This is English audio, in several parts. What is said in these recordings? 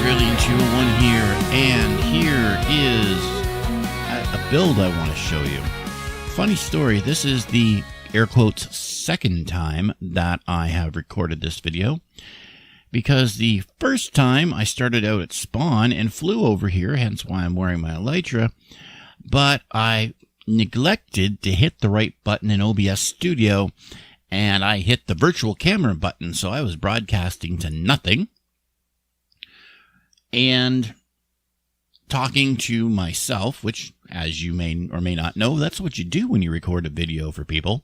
Alien201 here, and here is a build I want to show you. Funny story, this is the, air quotes, second time that I have recorded this video, because the first time I started out at spawn and flew over here, hence why I'm wearing my elytra, but I neglected to hit the right button in OBS Studio, and I hit the virtual camera button, so I was broadcasting to nothing and talking to myself, which, as you may or may not know, that's what you do when you record a video for people.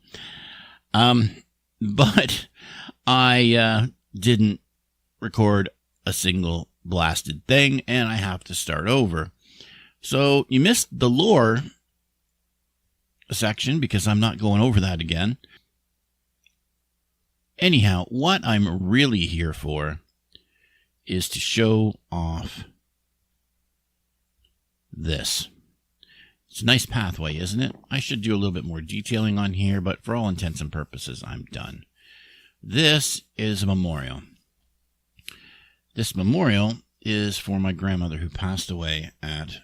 But I didn't record a single blasted thing, and I have to start over. So you missed the lore section because I'm not going over that again. Anyhow, what I'm really here for is to show off this. It's a nice pathway, isn't it? I should do a little bit more detailing on here, but for all intents and purposes, I'm done. This is a memorial. This memorial is for my grandmother who passed away at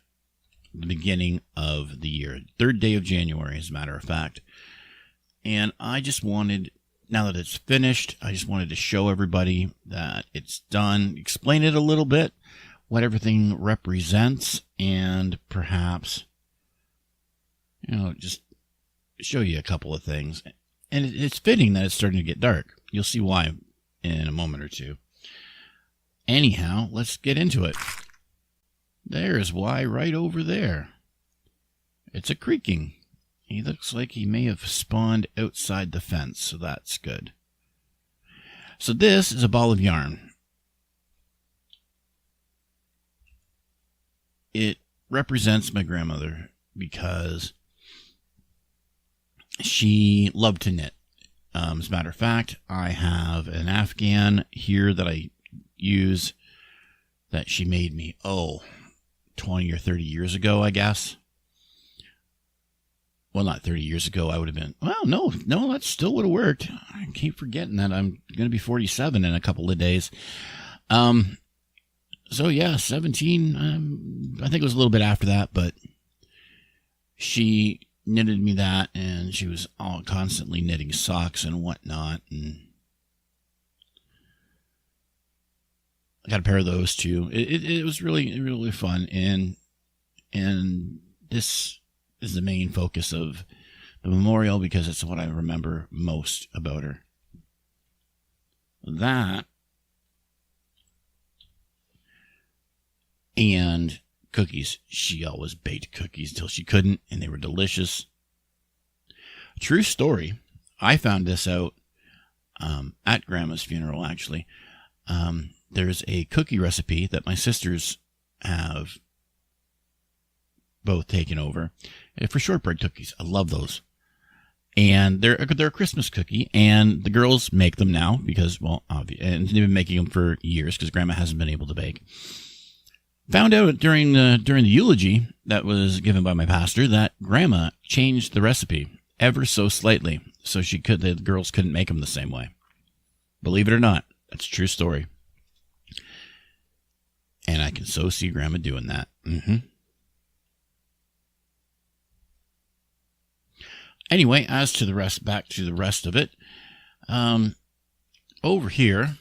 the beginning of the year, 3rd day of January, as a matter of fact. And I just wanted, now that it's finished, I just wanted to show everybody that it's done, explain it a little bit, what everything represents, and perhaps, just show you a couple of things. And it's fitting that it's starting to get dark. You'll see why in a moment or two. Anyhow, let's get into it. There's Y right over there. It's a creaking. He looks like he may have spawned outside the fence, so that's good. So this is a ball of yarn. It represents my grandmother because she loved to knit. As a matter of fact, I have an Afghan here that I use that she made me, 20 or 30 years ago, I guess. Well, not 30 years ago, I would have been, well, no, that still would have worked. I keep forgetting that I'm going to be 47 in a couple of days. So yeah, 17, I think it was a little bit after that, but she knitted me that, and she was constantly knitting socks and whatnot, and I got a pair of those too. It was really fun, and this is the main focus of the memorial because it's what I remember most about her. That and cookies. She always baked cookies till she couldn't, and they were delicious. True story. I found this out at Grandma's funeral, actually. There's a cookie recipe that my sisters have both taken over for shortbread cookies. I love those. And they're a Christmas cookie, and the girls make them now because, well, and they've been making them for years because Grandma hasn't been able to bake. Found out during the eulogy that was given by my pastor that Grandma changed the recipe ever so slightly so the girls couldn't make them the same way. Believe it or not, that's a true story. And I can so see Grandma doing that. Anyway, as to the rest, back to the rest of it. Over here,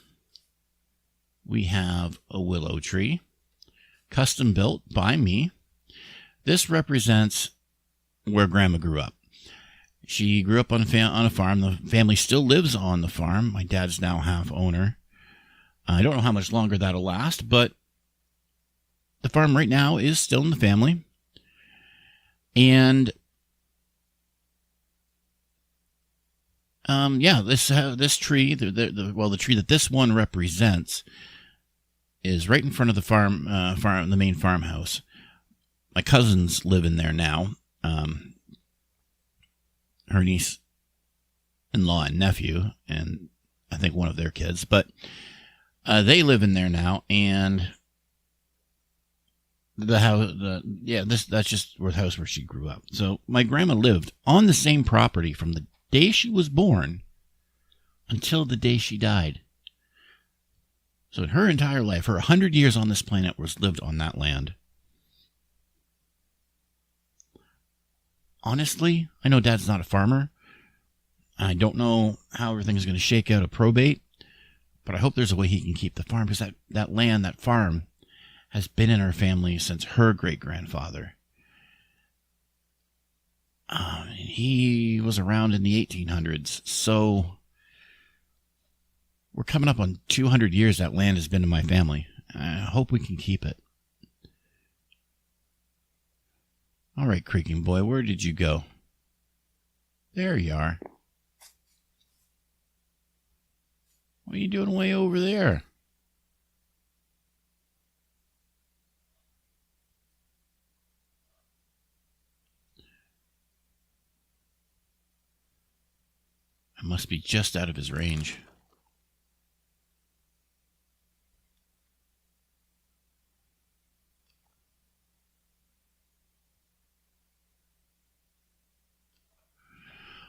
we have a willow tree, custom built by me. This represents where Grandma grew up. She grew up on a farm. The family still lives on the farm. My dad's now half owner. I don't know how much longer that'll last, but the farm right now is still in the family. And this tree, the tree that this one represents, is right in front of the the main farmhouse. My cousins live in there now. Her niece-in-law and nephew, and I think one of their kids, but they live in there now, and that's just the house where she grew up. So my grandma lived on the same property from the day she was born until the day she died. So her entire life, her 100 years on this planet was lived on that land. Honestly, I know Dad's not a farmer. I don't know how everything is going to shake out of probate, but I hope there's a way he can keep the farm, because that land, that farm, has been in our family since her great-grandfather. He was around in the 1800s, so we're coming up on 200 years that land has been in my family. I hope we can keep it. All right, Creaking Boy, where did you go? There you are. What are you doing way over there? I must be just out of his range.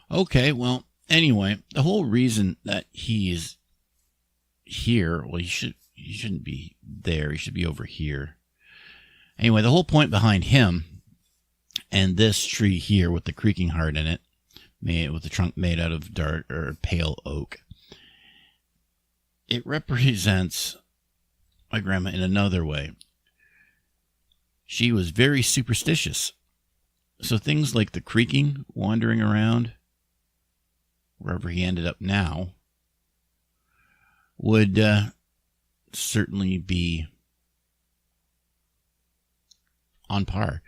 Okay, well, anyway, the whole reason that he is here, well, he shouldn't be there. He should be over here. Anyway, the whole point behind him and this tree here with the creaking heart in it, with the trunk made out of dark or pale oak, it represents my grandma in another way. She was very superstitious. So things like the creaking, wandering around, wherever he ended up now, would certainly be on par.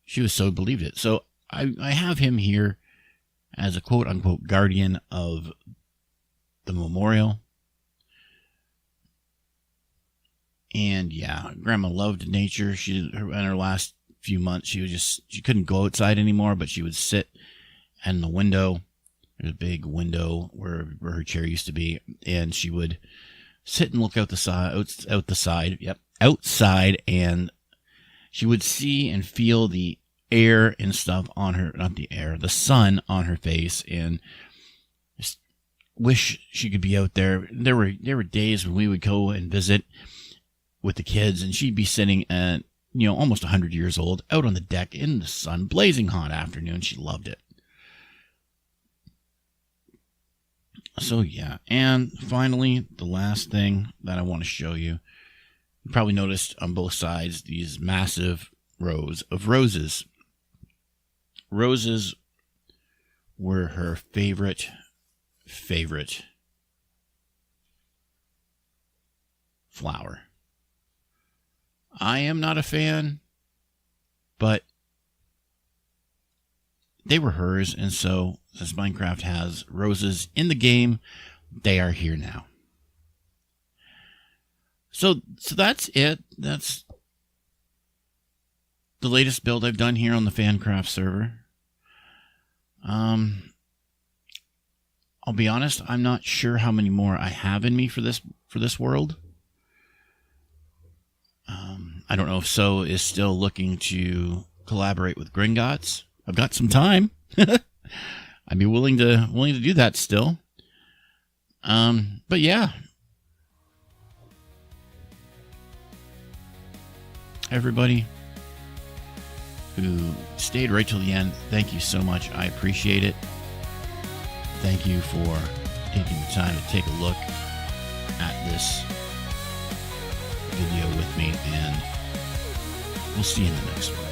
She was so believed it. So I have him here as a quote-unquote guardian of the memorial. And yeah, Grandma loved nature. In her last few months, she couldn't go outside anymore, but she would sit in the window. There's a big window where her chair used to be, and she would sit and look out the side. Yep, outside, and she would see and feel the air and stuff on her, not the air, the sun on her face, and just wish she could be out there. There were days when we would go and visit with the kids, and she'd be sitting at, almost 100 years old, out on the deck in the sun, blazing hot afternoon. She loved it. So yeah, and finally, the last thing that I want to show you. You probably noticed on both sides these massive rows of roses. Roses were her favorite flower. I am not a fan, but they were hers, and so since Minecraft has roses in the game, they are here now. So that's it. That's the latest build I've done here on the Fancraft server. I'll be honest, I'm not sure how many more I have in me for this world. I don't know if So is still looking to collaborate with Gringotts. I've got some time. I'd be willing to do that still. But yeah. Everybody who stayed right till the end, thank you so much. I appreciate it. Thank you for taking the time to take a look at this video with me, and we'll see you in the next one.